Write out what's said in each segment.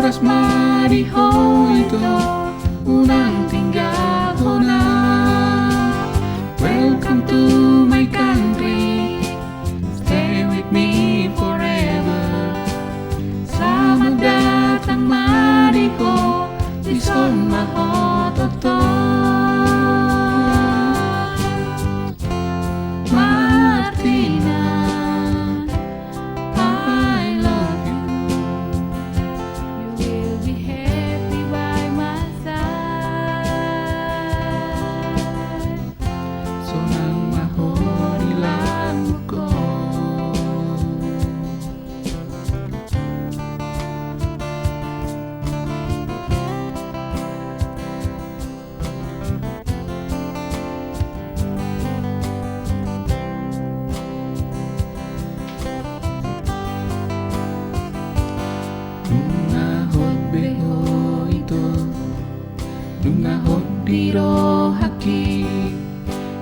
oras mariho ito, unang tinggal ko na. Welcome to my country, stay with me forever. Selamat datang mariho, Luzon mahototo. Martina, I love you. You will be happy by my side. So nang mahorilan ko. Dungahot beho ito, dungahot diro haki,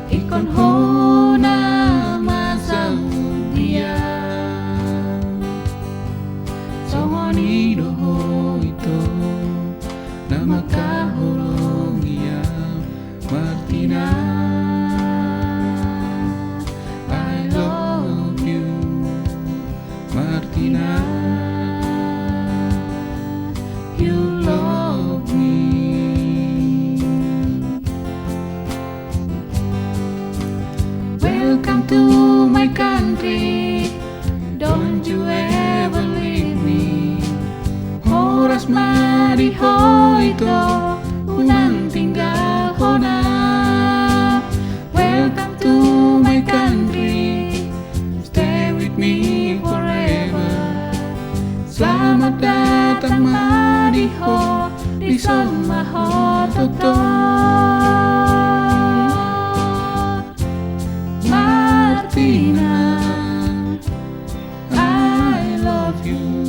ikon ho na masamudia. Songonido ho ito, na makahulong iya, Martina. I love you, Martina. You love me. Welcome to my country, don't you ever leave me. Oras mariho ito, unang tinggal ko na. Welcome to my country, stay with me forever. Selamat datang mariho, Luzon mahototo. Martina, I love you.